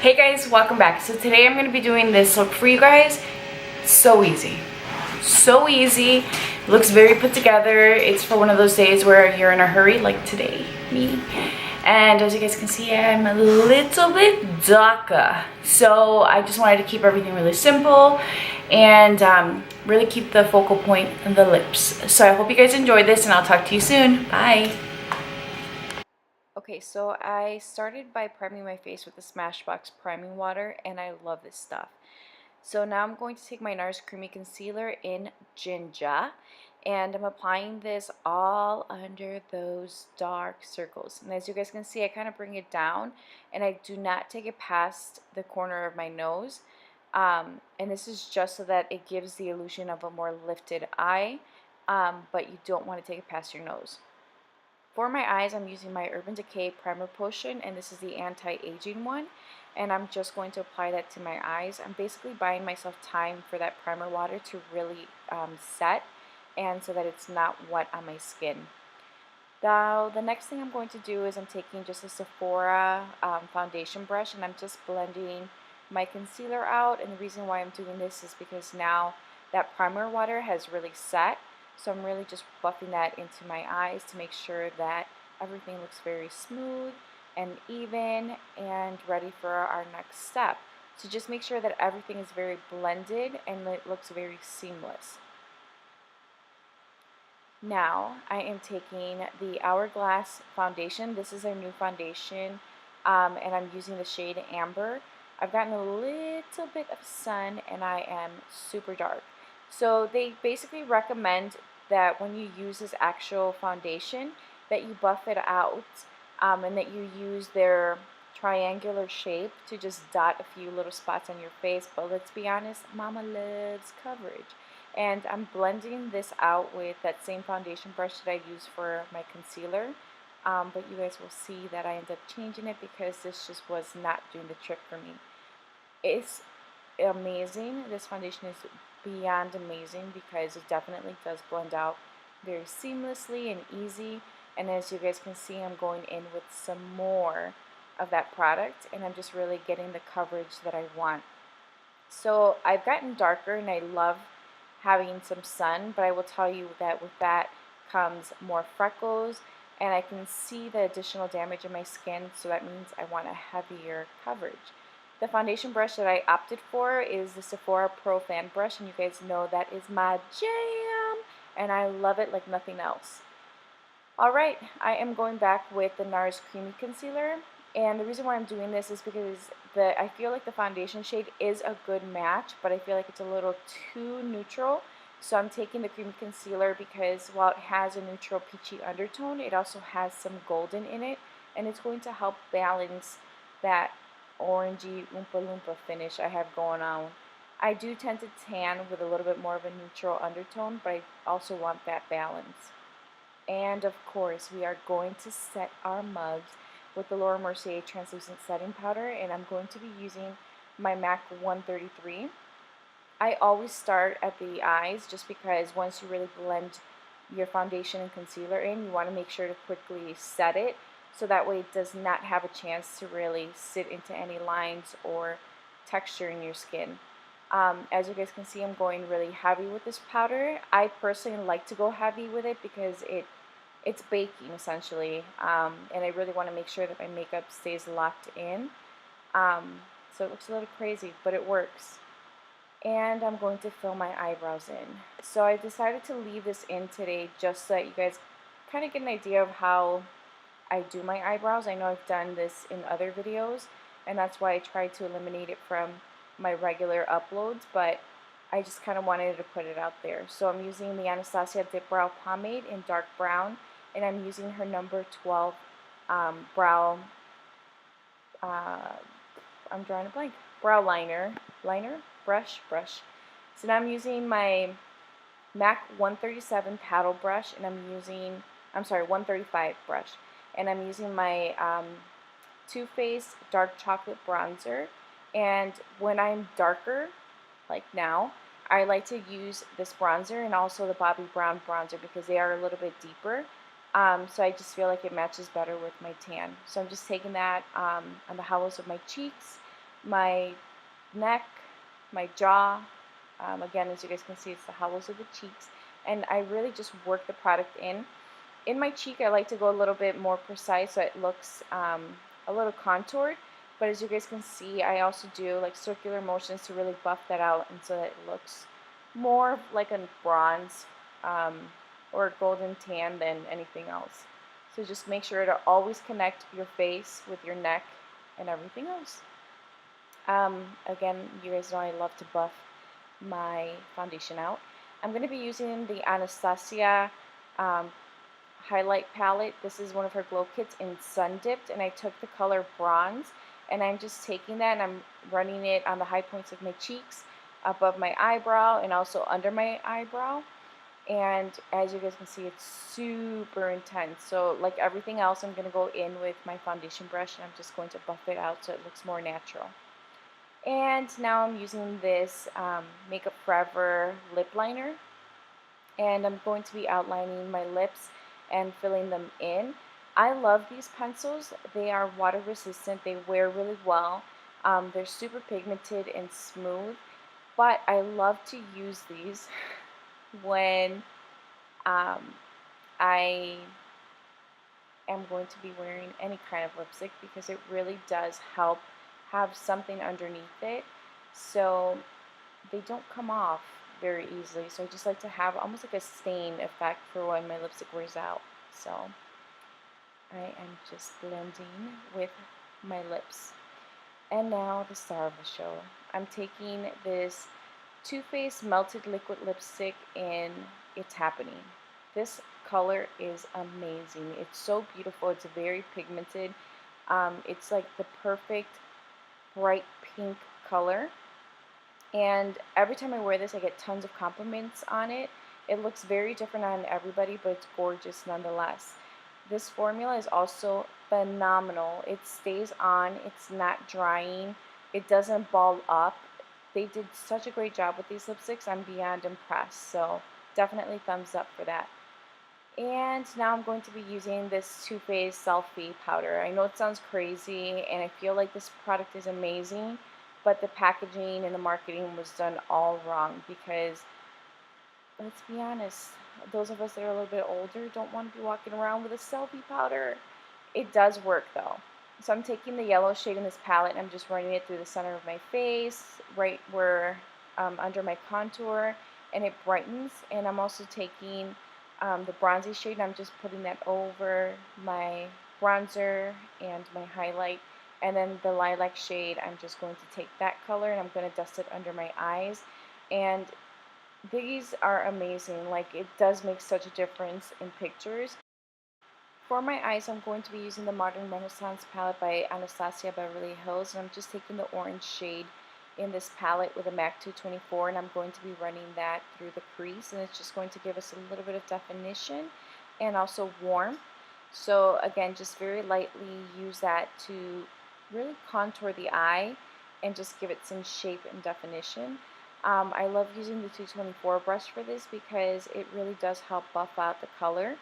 Hey guys, welcome back. So today I'm going to be doing this look for you guys. So easy. So easy. It looks very put together. It's for one of those days where you're in a hurry, like today, me. And as you guys can see, I'm a little bit darker. So I just wanted to keep everything really simple and really keep the focal point in the lips. So I hope you guys enjoyed this and I'll talk to you soon. Bye. Okay, so I started by priming my face with the Smashbox priming water, and I love this stuff. So now I'm going to take my NARS Creamy Concealer in Ginger, and I'm applying this all under those dark circles. And as you guys can see, I kind of bring it down, and I do not take it past the corner of my nose. And this is just so that it gives the illusion of a more lifted eye, but you don't want to take it past your nose. For my eyes, I'm using my Urban Decay Primer Potion, and this is the anti-aging one, and I'm just going to apply that to my eyes. I'm basically buying myself time for that primer water to really set, and so that it's not wet on my skin. Now, the next thing I'm going to do is I'm taking just a Sephora foundation brush, and I'm just blending my concealer out, and the reason why I'm doing this is because now that primer water has really set. So I'm really just buffing that into my eyes to make sure that everything looks very smooth and even and ready for our next step. So just make sure that everything is very blended and it looks very seamless. Now I am taking the Hourglass foundation. This is our new foundation, and I'm using the shade Amber. I've gotten a little bit of sun and I am super dark. So they basically recommend that when you use this actual foundation that you buff it out, and that you use their triangular shape to just dot a few little spots on your face. But let's be honest, mama loves coverage. And I'm blending this out with that same foundation brush that I use for my concealer. But you guys will see that I end up changing it because this just was not doing the trick for me. It's amazing. This foundation is beyond amazing because it definitely does blend out very seamlessly and easy. And as you guys can see, I'm going in with some more of that product, and I'm just really getting the coverage that I want. So I've gotten darker and I love having some sun, but I will tell you that with that comes more freckles, and I can see the additional damage in my skin, so that means I want a heavier coverage. The foundation brush that I opted for is the Sephora Pro Fan Brush, and you guys know that is my jam, and I love it like nothing else. Alright, I am going back with the NARS Creamy Concealer, and the reason why I'm doing this is because I feel like the foundation shade is a good match, but I feel like it's a little too neutral. So I'm taking the Creamy Concealer because while it has a neutral peachy undertone, it also has some golden in it, and it's going to help balance that orangey Oompa Loompa finish I have going on. I do tend to tan with a little bit more of a neutral undertone, but I also want that balance. And of course, we are going to set our mugs with the Laura Mercier Translucent Setting Powder, and I'm going to be using my MAC 133. I always start at the eyes just because once you really blend your foundation and concealer in, you want to make sure to quickly set it, so that way it does not have a chance to really sit into any lines or texture in your skin. As you guys can see, I'm going really heavy with this powder. I personally like to go heavy with it because it's baking essentially, and I really want to make sure that my makeup stays locked in. So it looks a little crazy, but it works. And I'm going to fill my eyebrows in. So I decided to leave this in today just so that you guys kind of get an idea of how I do my eyebrows. I know I've done this in other videos, and that's why I tried to eliminate it from my regular uploads, but I just kind of wanted to put it out there. So I'm using the Anastacio Dip Brow Pomade in dark brown, and I'm using her number 12 brow, I'm drawing a blank, brow brush. So now I'm using my MAC 137 paddle brush, and 135 brush, and I'm using my Too Faced Dark Chocolate Bronzer. And when I'm darker, like now, I like to use this bronzer and also the Bobbi Brown bronzer because they are a little bit deeper. So I just feel like it matches better with my tan. So I'm just taking that on the hollows of my cheeks, my neck, my jaw. Again, as you guys can see, it's the hollows of the cheeks. And I really just work the product in. In my cheek, I like to go a little bit more precise so it looks a little contoured. But as you guys can see, I also do like circular motions to really buff that out and so that it looks more like a bronze um, or golden tan than anything else. So just make sure to always connect your face with your neck and everything else. Again, you guys know I love to buff my foundation out. I'm going to be using the Anastasia um, highlight palette. This is one of her glow kits in Sun Dipped, and I took the color bronze, and I'm just taking that and I'm running it on the high points of my cheeks, above my eyebrow, and also under my eyebrow. And as you guys can see, it's super intense. So like everything else, I'm going to go in with my foundation brush, and I'm just going to buff it out so it looks more natural. And now I'm using this Makeup Forever lip liner, and I'm going to be outlining my lips and filling them in. I love these pencils. They are water resistant. They wear really well. They're super pigmented and smooth, but I love to use these when I am going to be wearing any kind of lipstick because it really does help have something underneath it so they don't come off very easily. So I just like to have almost like a stain effect for when my lipstick wears out. So I am just blending with my lips. And now the star of the show. I'm taking this Too Faced Melted Liquid Lipstick in It's Happening. This color is amazing. It's so beautiful. It's very pigmented. It's like the perfect bright pink color. And every time I wear this, I get tons of compliments on it. It looks very different on everybody, but it's gorgeous nonetheless. This formula is also phenomenal. It stays on, it's not drying, it doesn't ball up. They did such a great job with these lipsticks. I'm beyond impressed. So definitely thumbs up for that. And now I'm going to be using this Too Faced Selfie powder. I know it sounds crazy, and I feel like this product is amazing, but the packaging and the marketing was done all wrong because, let's be honest, those of us that are a little bit older don't want to be walking around with a selfie powder. It does work though. So I'm taking the yellow shade in this palette and I'm just running it through the center of my face, right where under my contour, and it brightens. And I'm also taking the bronzy shade and I'm just putting that over my bronzer and my highlight. And then the lilac shade, I'm just going to take that color and I'm going to dust it under my eyes. And these are amazing. Like, it does make such a difference in pictures. For my eyes, I'm going to be using the Modern Renaissance palette by Anastasia Beverly Hills, and I'm just taking the orange shade in this palette with a MAC 224, and I'm going to be running that through the crease, and it's just going to give us a little bit of definition and also warmth. So again, just very lightly use that to really contour the eye and just give it some shape and definition. I love using the 224 brush for this because it really does help buff out the color.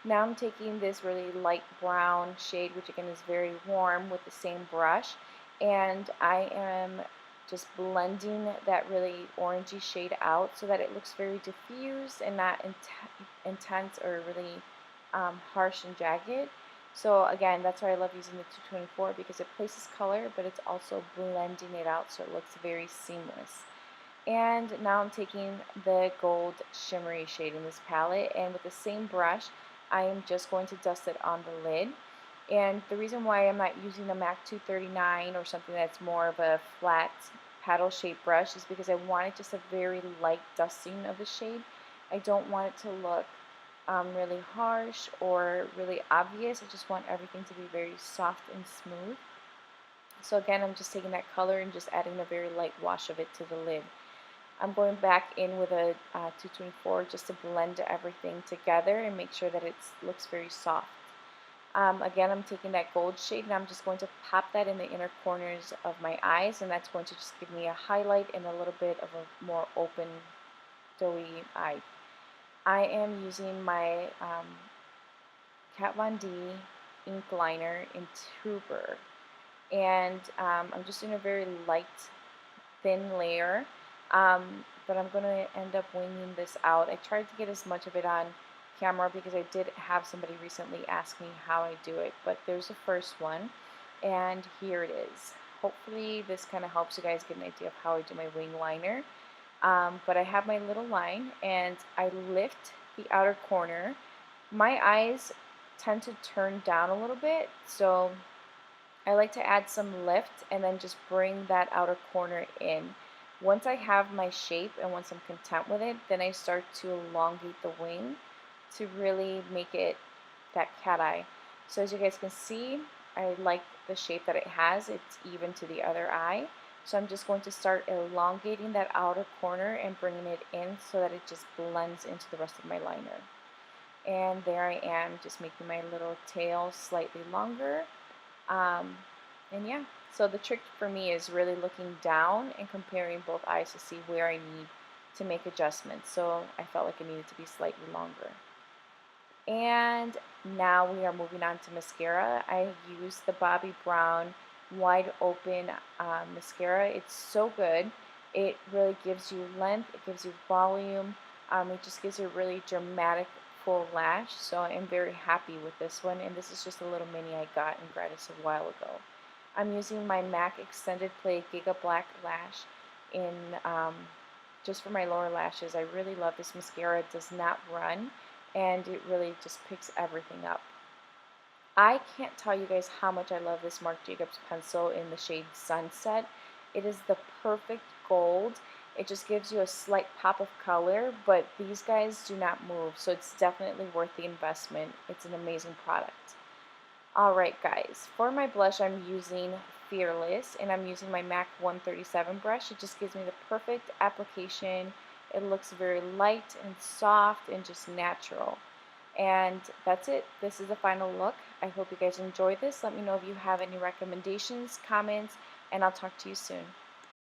Now I'm taking this really light brown shade, which again is very warm, with the same brush, and I am just blending that really orangey shade out so that it looks very diffused and not intense or really harsh and jagged. So again, that's why I love using the 224 because it places color, but it's also blending it out so it looks very seamless. And now I'm taking the gold shimmery shade in this palette, and with the same brush, I am just going to dust it on the lid. And the reason why I'm not using the MAC 239 or something that's more of a flat paddle shaped brush is because I wanted just a very light dusting of the shade. I don't want it to look really harsh or really obvious. I just want everything to be very soft and smooth. So again, I'm just taking that color and just adding a very light wash of it to the lid. I'm going back in with a 224 just to blend everything together and make sure that it looks very soft. Again, I'm taking that gold shade and I'm just going to pop that in the inner corners of my eyes, and that's going to just give me a highlight and a little bit of a more open, doughy eye. I am using my Kat Von D ink liner in Tuber. and I'm just doing a very light, thin layer, but I'm going to end up winging this out. I tried to get as much of it on camera because I did have somebody recently ask me how I do it, but there's the first one, and here it is. Hopefully this kind of helps you guys get an idea of how I do my wing liner. But I have my little line, and I lift the outer corner. My eyes tend to turn down a little bit, so I like to add some lift and then just bring that outer corner in. Once I have my shape and once I'm content with it, then I start to elongate the wing to really make it that cat eye. So as you guys can see, I like the shape that it has. It's even to the other eye. So I'm just going to start elongating that outer corner and bringing it in so that it just blends into the rest of my liner. And there I am, just making my little tail slightly longer. Um, and yeah, so the trick for me is really looking down and comparing both eyes to see where I need to make adjustments. So I felt like it needed to be slightly longer. And now we are moving on to mascara. I use the Bobbi Brown Wide Open mascara. It's so good. It really gives you length, it gives you volume, it just gives you a really dramatic full lash. So I'm very happy with this one, and this is just a little mini I got in Gratis a while ago. I'm using my MAC Extended Play Giga Black Lash in just for my lower lashes. I really love this mascara. It does not run, and it really just picks everything up. I can't tell you guys how much I love this Marc Jacobs pencil in the shade Sunset. It is the perfect gold. It just gives you a slight pop of color, but these guys do not move, so it's definitely worth the investment. It's an amazing product. Alright guys, for my blush I'm using Fearless, and I'm using my MAC 137 brush. It just gives me the perfect application. It looks very light and soft and just natural. And that's it. This is the final look. I hope you guys enjoyed this. Let me know if you have any recommendations, comments, and I'll talk to you soon.